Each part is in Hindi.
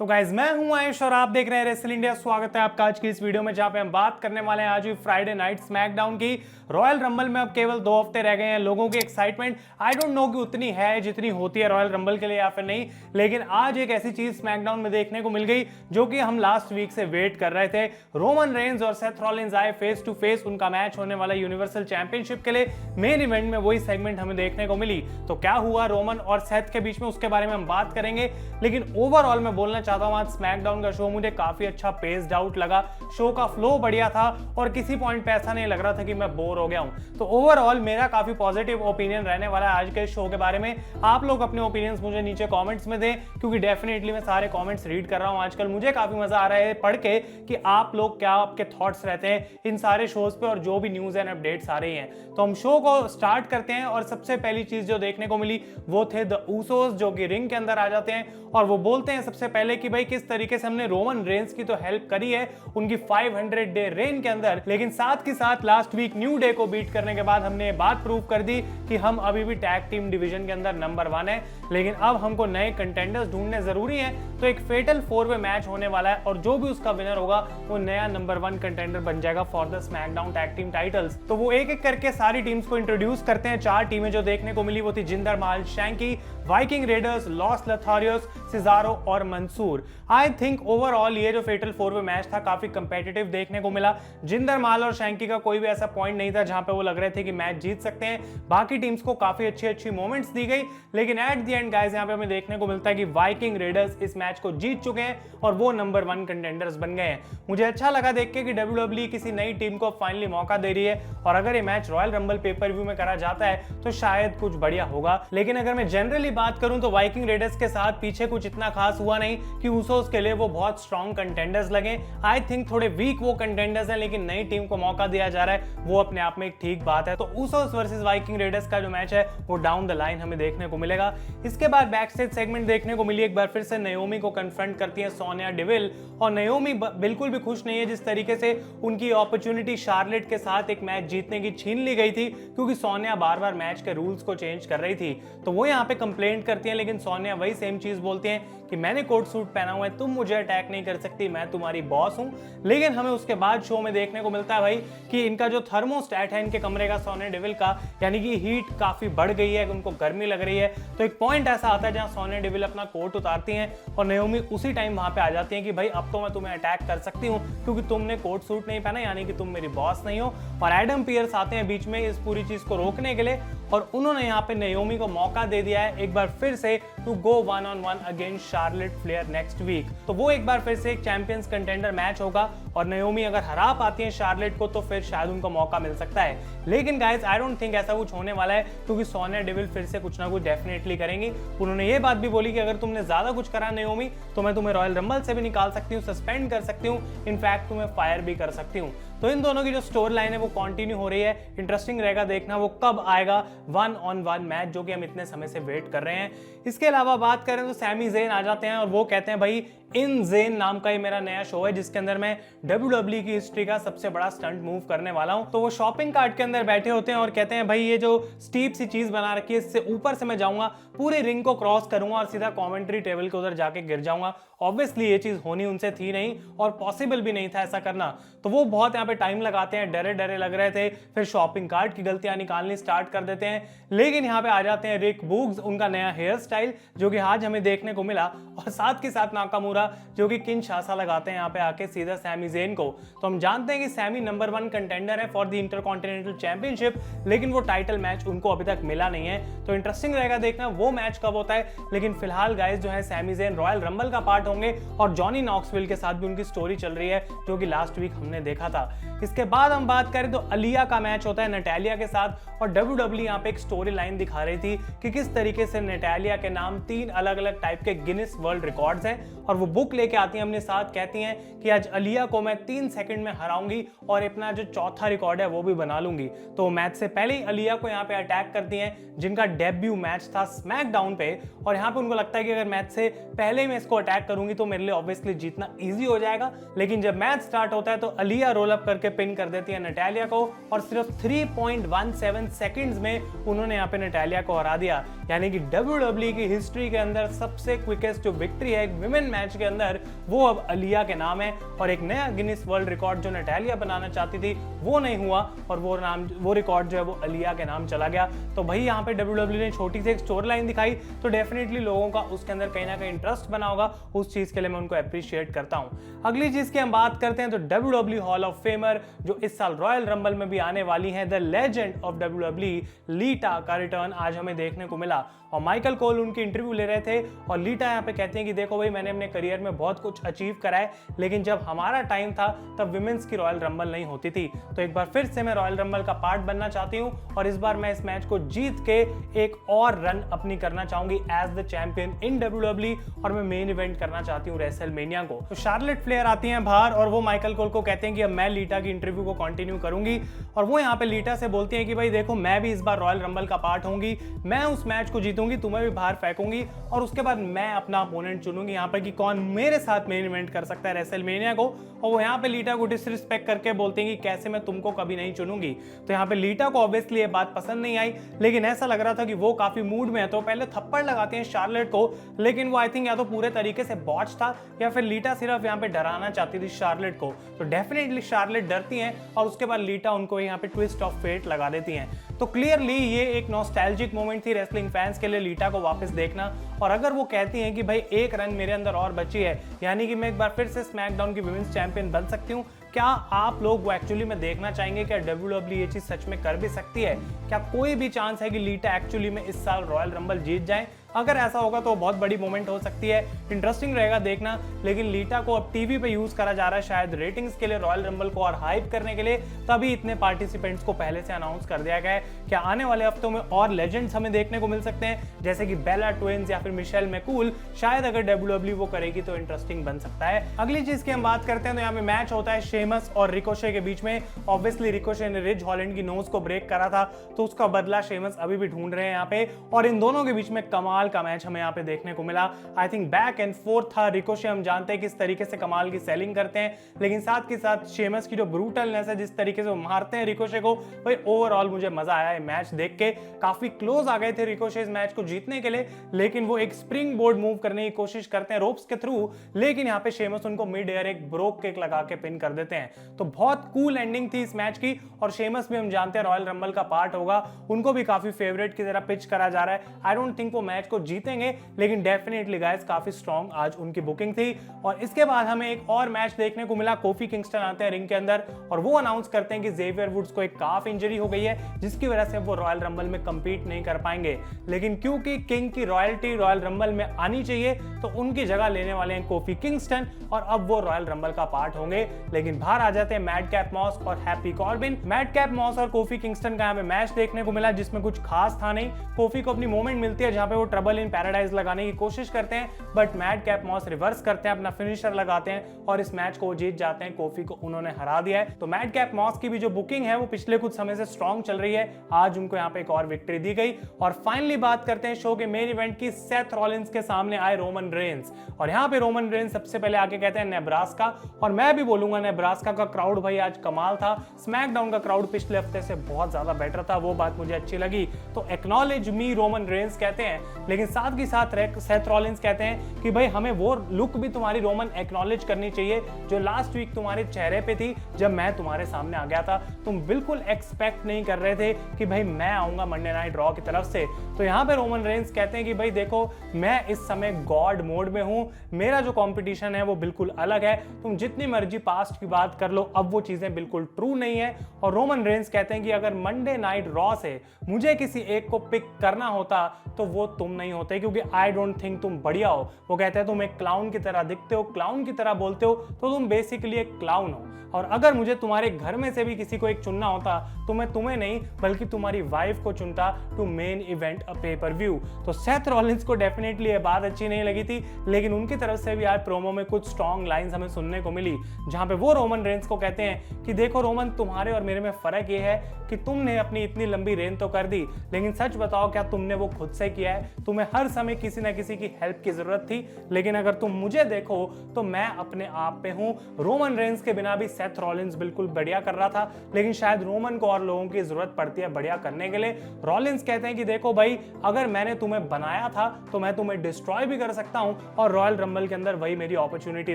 तो गाइज मैं हूं आयुष और आप देख रहे हैं रेसल इंडिया। स्वागत है आपका आज की इस वीडियो में जहां पे हम बात करने वाले हैं आज भी फ्राइडे नाइट स्मैकडाउन की। रॉयल रंबल में अब केवल 2 हफ्ते रह गए हैं। लोगों की एक्साइटमेंट आई डोंट नो कि उतनी है जितनी होती है रॉयल रंबल के लिए या फिर नहीं, लेकिन आज एक ऐसी चीज स्मैकडाउन में देखने को मिल गई जो कि हम लास्ट वीक से वेट कर रहे थे। रोमन रेंज और सेथ रॉलिंस आए फेस टू फेस। उनका मैच होने वाला यूनिवर्सल चैंपियनशिप के लिए मेन इवेंट में वही सेगमेंट हमें देखने को मिली। तो क्या हुआ रोमन और सेथ के बीच में, उसके बारे में हम बात करेंगे। लेकिन ओवरऑल मैं बोलना चाहता हूं आज स्मैकडाउन का शो मुझे काफी अच्छा पेस्ड आउट लगा। शो का फ्लो बढ़िया था और किसी पॉइंट पे ऐसा नहीं लग रहा था कि मैं बोर हो गया हूं। तो ओवरऑल मेरा काफी पॉजिटिव ओपिनियन रहने वाला है आज के शो के बारे में। आप लोग अपने ओपिनियंस मुझे नीचे कमेंट्स में दें, क्योंकि डेफिनेटली मैं सारे कमेंट्स रीड कर रहा हूं आजकल। मुझे काफी मजा आ रहा है पढ़ के कि आप लोग क्या आपके थॉट्स रहते हैं इन सारे शोज पे और जो भी न्यूज एंड अपडेट्स आ रही हैं। तो हम शो को स्टार्ट करते हैं और सबसे पहली चीज जो देखने को मिली वो थे द ऊसोस, जो कि रिंग के अंदर आ जाते हैं और वो बोलते हैं सबसे पहले कि भाई किस तरीके से हमने रोमन रेंज की तो हेल्प करी है उनकी 500 डे रेन के अंदर, लेकिन साथ ही साथ लास्ट वीक न्यू डे को बीट करने के बाद हमने ये बात प्रूव कर दी कि हम अभी भी टैग टीम डिवीजन के अंदर नंबर 1 है। लेकिन अब हमको नए कंटेंडर्स ढूंढने जरूरी है। तो एक फेटल 4 वे मैच होने वाला है और जो भी उसका विनर होगा वो नया नंबर 1 कंटेंडर बन जाएगा for the SmackDown tag team titles. तो वो एक एक करके सारी टीम्स को इंट्रोड्यूस करते हैं। 4 टीमें जो देखने को मिली वो थी Jinder Mahal, Shanky, Viking Raiders, Los Lotharios, Cesaro और मंसूर। आई थिंक ओवरऑल ये जो फेटल 4 वे मैच था काफी कंपेटिटिव देखने को मिला। जिंदर महल और शैंकी का कोई भी ऐसा पॉइंट नहीं था जहां पे वो लग रहे थे कि मैच जीत सकते हैं। बाकी टीम्स को काफी अच्छी मोमेंट्स दी गई, लेकिन एट द एंड गाइस यहां पे हमें देखने को मिलता है कि वाइकिंग रेडर्स इस मैच को जीत चुके हैं और वो नंबर 1 कंटेंडर्स बन गए हैं। मुझे अच्छा लगा देख के कि WWE किसी नई टीम को फाइनली मौका दे रही है और अगर ये match royal rumble pay per view में करा जाता है तो शायद कुछ बढ़िया होगा। लेकिन अगर मैं जनरली बात करूं तो वाइकिंग रेडर्स के साथ पीछे कुछ इतना खास हुआ नहीं कि ऊसोस के लिए वो बहुत स्ट्रॉन्ग कंटेंडर्स लगे। आई थिंक थोड़े वीक वो कंटेंडर्स हैं, लेकिन नई टीम को मौका दिया जा रहा है वो अपने आप में एक ठीक बात है। तो ऊसोस वर्सेस वाइकिंग रेडर्स का जो मैच है वो डाउन द लाइन हमें देखने को मिलेगा। इसके बाद बैक स्टेज सेगमेंट देखने को मिली। एक बार फिर से नाओमी को कन्फ्रंट करती है सोनिया डेविल और नाओमी बिल्कुल भी खुश नहीं है जिस तरीके से उनकी अपॉर्चुनिटी शार्लेट के साथ एक मैच जीतने की छीन ली गई थी, क्योंकि सोनिया बार बार मैच के रूल्स को चेंज कर रही थी। तो वो यहाँ पे कंप्लेंट करती है, लेकिन सोनिया वही सेम चीज बोलती है कि मैंने कोट सूट पहना हुआ है, तुम मुझे अटैक नहीं कर सकती, मैं तुम्हारी बॉस हूं। लेकिन हमें उसके बाद शो में देखने को मिलता है भाई कि इनका जो थर्मोस्टैट है इनके कमरे का, सोनिया डेविल का, यानी कि हीट काफी बढ़ गई है, उनको गर्मी लग रही है। तो एक पॉइंट ऐसा आता है जहां सोनिया डेविल अपना कोट उतारती हैं और नाओमी उसी टाइम वहां पे आ जाती है कि भाई अब तो मैं तुम्हें अटैक कर सकती हूं क्योंकि तुमने कोट सूट नहीं पहना, यानी कि तुम मेरी बॉस नहीं हो। और एडम पियर्स आते हैं बीच में इस पूरी चीज को रोकने के लिए और उन्होंने यहाँ पे नाओमी को मौका दे दिया है एक बार फिर से to go 1-on-1 against Charlotte Flair next week. तो वो एक बार फिर से एक चैंपियंस कंटेंडर मैच होगा और नाओमी अगर हरा पाती है शार्लेट को तो फिर शायद उनको मौका मिल सकता है। लेकिन गाइस आई डोंट थिंक ऐसा कुछ होने वाला है, क्योंकि सोनिया डेविल फिर से कुछ ना कुछ डेफिनेटली करेंगी। उन्होंने ये बात भी बोली कि अगर तुमने ज्यादा कुछ करा नाओमी तो मैं तुम्हें रॉयल रंबल से भी निकाल सकती हूँ, सस्पेंड कर सकती हूँ, इनफैक्ट तुम्हें फायर भी कर सकती हूँ। तो इन दोनों की जो स्टोरी लाइन है वो कंटिन्यू हो रही है। इंटरेस्टिंग रहेगा देखना वो कब आएगा 1-on-1 मैच, जो कि हम इतने समय से वेट कर रहे हैं। इसके अलावा बात करें तो सैमी ज़ेन आ जाते हैं और वो कहते हैं भाई इन ज़ेन नाम का ये मेरा नया शो है जिसके अंदर मैं WWE की हिस्ट्री का सबसे बड़ा स्टंट मूव करने वाला हूं। तो वो शॉपिंग कार्ट के अंदर बैठे होते हैं और कहते हैं भाई ये जो स्टीप सी चीज बना रखी है इससे ऊपर से मैं जाऊंगा, पूरे रिंग को क्रॉस करूंगा और सीधा कमेंट्री टेबल के उधर जाके गिर जाऊंगा। ऑब्वियसली ये चीज होनी उनसे थी नहीं और पॉसिबल भी नहीं था ऐसा करना। तो वो बहुत यहाँ पे टाइम लगाते हैं, डरे डरे लग रहे थे, फिर शॉपिंग कार्ट की गलतियां निकालनी स्टार्ट कर देते हैं। लेकिन यहाँ पे आ जाते हैं रिक बूग्स, उनका नया हेयर स्टाइल जो कि आज हमें देखने को मिला, और साथ के साथ नाकामुरा जो कि किनशासा लगाते हैं यहाँ पे आके सीधा सैमी ज़ेन को। तो हम जानते हैं कि सैमी नंबर 1 कंटेंडर है फॉर द इंटरकॉन्टिनेंटल चैंपियनशिप, लेकिन वो टाइटल मैच उनको अभी तक मिला नहीं है। तो इंटरेस्टिंग रहेगा देखना वो मैच कब होता है। लेकिन फिलहाल गाइस जो है सैमी ज़ेन रॉयल रंबल का पार्ट होंगे और जॉनी नॉक्सविल के साथ भी उनकी स्टोरी चल रही है जो कि लास्ट वीक हमने देखा था। इसके बाद हम बात करें तो अलिया का मैच होता है नटालिया के साथ और WWE यहाँ पे एक स्टोरी लाइन दिखा रही थी कि किस तरीके से नटालिया के नाम 3 अलग अलग टाइप के गिनीज वर्ल्ड रिकॉर्ड्स हैं और वो बुक लेके आती हैं अपने साथ, कहती हैं कि आज अलिया को मैं 3 सेकंड में हराऊंगी और अपना जो चौथा रिकॉर्ड है वो भी बना लूंगी। तो मैच से पहले ही अलिया को यहाँ पे अटैक करती हैं जिनका डेब्यू मैच था स्मैकडाउन पे, और यहाँ पे उनको लगता है कि अगर मैच से पहले ही मैं इसको अटैक करूंगी तो मेरे लिए ऑब्वियसली जीतना ईजी हो जाएगा। लेकिन जब मैच स्टार्ट होता है तो अलिया रोल अप अप करके पिन कर देती है नटालिया को और सिर्फ 3.17 सेकंड्स में उन्होंने यहाँ पे नटालिया को हरा दिया। यानी कि WWE की हिस्ट्री के अंदर सबसे क्विकेस्ट जो विक्ट्री है एक विमेन मैच के अंदर वो अब अलिया के नाम है और एक नया गिनीज वर्ल्ड रिकॉर्ड जो नटालिया बनाना चाहती थी वो नहीं हुआ और वो रिकॉर्ड जो है वो अलिया के नाम चला गया। तो भाई यहाँ पे WWE ने छोटी सी एक स्टोरी लाइन दिखाई तो डेफिनेटली लोगों का उसके अंदर कहीं ना कहीं इंटरेस्ट बना होगा, उस चीज के लिए मैं उनको अप्रिशिएट करता हूँ। अगली चीज की हम बात करते हैं तो WWE हॉल ऑफ फेमर जो इस साल रॉयल रंबल में भी आने वाली है, द लेजेंड ऑफ WWE लीटा का रिटर्न आज हमें देखने को मिला और माइकल कोल उनकी इंटरव्यू ले रहे थे और लीटा यहाँ पे कहते हैं कि देखो भाई मैंने अपने करियर में बहुत कुछ अचीव करा है लेकिन जब हमारा टाइम था तब विमेंस की रॉयल रंबल नहीं होती थी, तो एक बार फिर से मैं रॉयल रंबल का पार्ट बनना चाहती हूँ और इस बार मैं इस मैच को जीत के एक और रन अपनी करना चाहूंगी as the champion in WWE और मैं मेन इवेंट करना चाहती हूँ रेसलमेनिया को। तो शार्लेट फ्लेयर आती हैं बाहर और वो माइकल कोल को कहते हैं कि अब मैं लीटा की इंटरव्यू को कंटिन्यू करूंगी और वो यहाँ पे लीटा से बोलती हैं कि भाई देखो मैं भी इस बार रॉयल रंबल का पार्ट होंगी, मैं उस मैच को जीतूंगी, तुम्हें भी बाहर फेंकूंगी और उसके बाद मैं अपना अपोनेंट चुनूंगी यहाँ पर कि कौन मेरे साथ मेन इवेंट कर सकता है रेसलमेनिया को। और वो यहाँ पे लीटा को डिसरिस्पेक्ट करके बोलते हैं कि कैसे मैं तुमको कभी नहीं चुनूंगी। तो यहाँ पे लीटा को ऑब्वियसली ये बात पसंद नहीं आई लेकिन ऐसा लग रहा था कि वो काफी मूड में है तो पहले थप्पड़ लगाते हैं शार्लेट को, लेकिन वो आई थिंक या तो पूरे तरीके से बॉच था या फिर लीटा सिर्फ यहाँ पे डराना चाहती थी शार्लेट को। तो डेफिनेटली शार्लेट डरती हैं और उसके बाद लीटा उनको यहाँ पे ट्विस्ट ऑफ फेट लगा देती हैं। तो क्लियरली ये एक नॉस्टैल्जिक मोमेंट थी रेसलिंग फैंस के लिए लीटा को वापस देखना और अगर वो कहती हैं कि भाई एक रन मेरे अंदर और बची है यानी कि मैं एक बार फिर से स्मैकडाउन की विमेंस चैंपियन बन सकती हूँ, क्या आप लोग वो एक्चुअली में देखना चाहेंगे क्या WWE ये चीज सच में कर भी सकती है? क्या कोई भी चांस है कि लीटा एक्चुअली में इस साल रॉयल रंबल जीत जाए? अगर ऐसा होगा तो बहुत बड़ी मोमेंट हो सकती है, इंटरेस्टिंग रहेगा देखना। लेकिन लीटा को अब टीवी पे यूज करा जा रहा है शायद रेटिंग्स के लिए, रॉयल रंबल को और हाइप करने के लिए, तभी इतने पार्टिसिपेंट्स को पहले से अनाउंस कर दिया गया है। क्या आने वाले हफ्तों में और लेजेंड्स हमें देखने को मिल सकते हैं जैसे कि बेला ट्विंस या फिर मिशेल मैकूल? शायद अगर WWE वो करेगी तो इंटरेस्टिंग बन सकता है। अगली चीज की हम बात करते हैं तो यहाँ पे मैच होता है शेमस और रिकोशे के बीच में। ऑब्वियसली रिकोशे ने रिज हॉलैंड की नोज को ब्रेक करा था तो उसका बदला शेमस अभी भी ढूंढ रहे हैं यहाँ पे और इन दोनों के बीच में कमाल का मैच हमें यहाँ पे देखने को मिला। I think back and fourth था। रिकोशे हम जानते हैं किस तरीके से कमाल की सेलिंग करते हैं लेकिन साथ के साथ शेमस की जो ब्रूटलनेस है, जिस तरीके से वो मारते हैं रिकोशे को, भाई ओवरऑल मुझे मजा आया है मैच देख के। काफी क्लोज आ गए थे रिकोशे इस मैच को जीतने के लिए लेकिन वो एक स्प्रिंग बोर्ड मूव करने की कोशिश करते हैं रोप्स के थ्रू, लेकिन यहाँ पे शेमस उनको मिड एयर एक ब्रोक किक लगा के पिन कर देते हैं। तो बहुत कूल एंडिंग थी इस मैच की और शेमस भी हम जानते हैं रॉयल रंबल का पार्ट होगा, उनको भी काफी फेवरेट की तरह पिच करा जा रहा है। आई डोंट थिंक वो मैच को जीतेंगे लेकिन डेफिनेटली गाइस काफी स्ट्रॉन्ग आज उनकी बुकिंग थी। और इसके बाद हमें एक और मैच देखने को मिला। कोफी किंगस्टन आते हैं रिंग के अंदर और वो अनाउंस करते हैं कि जेवियर वुड्स को एक काफ इंजरी हो गई है जिसकी वजह से वो रॉयल रंबल में कंपीट नहीं कर पाएंगे, लेकिन क्योंकि किंग की रॉयल्टी रॉयल रंबल में आनी चाहिए तो उनकी जगह लेने वाले हैं कोफी किंगस्टन और अब वो रॉयल रंबल का पार्ट होंगे। लेकिन बाहर आ जाते हैं मैडकैप मॉस और हैप्पी कॉर्बिन। मैडकैप मॉस और कोफी किंगस्टन का यहाँ पे मैच देखने को मिला जिसमें कुछ खास था नहीं। कोफी को अपनी मोमेंट मिलती है जहां पे वो ट्रबल इन पैराडाइज लगाने की कोशिश करते हैं बट मैडकैप मॉस रिवर्स करते हैं, अपना फिनिशर लगाते हैं और इस मैच को जीत जाते हैं। कोफी को उन्होंने हरा दिया है। तो मैडकैप मॉस की भी जो बुकिंग है वो पिछले कुछ समय से स्ट्रॉन्ग चल रही है, आज उनको यहाँ पे एक और विक्ट्री दी गई। और फाइनली बात करते हैं शो के मेन इवेंट की। सेथ रॉलिंस के सामने आए रोमन रेंस और यहाँ पे रोमन रेंस सबसे पहले आके कहते हैं नेब्रास्का, और मैं भी बोलूंगा नेब्रास्का का क्राउड भाई आज कमाल था। स्मैकडाउन का क्राउड पिछले हफ्ते से बहुत ज्यादा बेटर था, वो बात मुझे अच्छी लगी। तो एक्नॉलेज मी रोमन रेंस कहते हैं, लेकिन साथ ही साथ सेथ रॉलिंस कहते हैं कि भाई हमें वो लुक भी तुम्हारी रोमन एक्नॉलेज करनी चाहिए जो लास्ट वीक तुम्हारे चेहरे पे थी जब मैं तुम्हारे सामने आ गया था। तुम बिल्कुल एक्सपेक्ट नहीं कर रहे थे कि भाई मैं आऊंगा मंडे नाइट रॉ की तरफ से। तो यहाँ पे रोमन रेंस कहते हैं कि भाई देखो मैं इस समय गॉड मोड में हूं, मेरा जो कंपटीशन है वो बिल्कुल अलग है, तुम जितनी मर्जी पास्ट की बात कर लो अब वो चीजें बिल्कुल ट्रू नहीं है। और रोमन रेंस कहते हैं कि अगर मंडे नाइट रॉ से मुझे किसी एक को पिक करना होता तो वो तुम नहीं होते, क्योंकि आई डोंट थिंक तुम बढ़िया हो। वो कहते हैं तुम एक क्लाउन की तरह दिखते हो, क्लाउन की तरह बोलते हो, तो तुम बेसिकली एक क्लाउन हो। और अगर मुझे तुम्हारे घर में से भी किसी को एक चुनना होता तो मैं तुम्हें नहीं बल्कि तुम्हारी वाइफ को चुनता टू मेन इवेंट अ पे पर व्यू। तो सेथ रॉलिंस को डेफिनेटली ये बात अच्छी नहीं लगी थी, लेकिन उनकी तरफ से भी आज प्रोमो में कुछ स्ट्रॉन्ग लाइंस हमें सुनने को मिली, जहां पे वो रोमन रेंस को कहते हैं कि देखो रोमन, तुम्हारे और मेरे में फर्क ये है कि तुमने अपनी इतनी लंबी रेन तो कर दी, लेकिन सच बताओ क्या तुमने वो खुद से किया है? तुम्हें हर समय किसी ना किसी की हेल्प की जरूरत थी, लेकिन अगर तुम मुझे देखो तो मैं अपने आप पे हूं। रोमन रेंस के बिना भी सेथ रॉलिंस बिल्कुल बढ़िया कर रहा था, लेकिन शायद रोमन को और लोगों की जरूरत पड़ती है बढ़िया करने के लिए। रॉलिंस कहते हैं कि देखो भाई, अगर मैंने तुम्हें बनाया था तो मैं तुम्हें डिस्ट्रॉय भी कर सकता हूं, और रॉयल रंबल के अंदर वही मेरी अपॉर्चुनिटी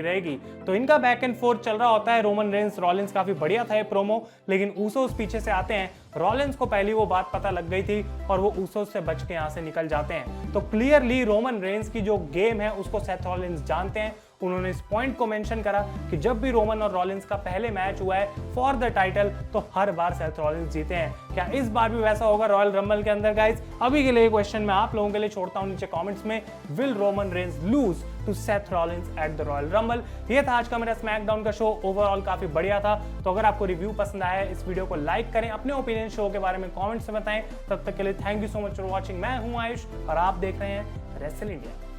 रहेगी। तो इनका बैक एंड फोर्थ चल रहा होता है। रोमन रेंस रॉलिंस काफी बढ़िया था ये प्रोमो, लेकिन ऊसोस पीछे से आते हैं। रॉलिंस को पहली वो बात पता लग गई थी और वो ऊसोस से बच के यहां से निकल जाते हैं। तो क्लियरली रोमन रेंस की जो गेम है उसको सेथ रॉलिंस जानते हैं। उन्होंने इस पॉइंट को मेंशन करा कि जब भी रोमन और रॉलिंस का पहले मैच हुआ है फॉर द टाइटल, तो हर बार सेथ रॉलिंस जीते हैं। क्या इस बार भी वैसा होगा रॉयल रंबल के अंदर गाइस? अभी के लिए क्वेश्चन मैं आप लोगों के लिए छोड़ता हूं नीचे कमेंट्स में। Will Roman Reigns lose to Seth Rollins at the Royal Rumble? ये था आज का मेरा स्मैकडाउन का शो। ओवरऑल काफी बढ़िया था। तो अगर आपको रिव्यू पसंद आया है, इस वीडियो को लाइक करें, अपने ओपिनियन शो के बारे में कमेंट्स में बताएं। तब तक के लिए thank you so much for watching. मैं हूं आयुष और आप देख रहे हैं रेसल इंडिया।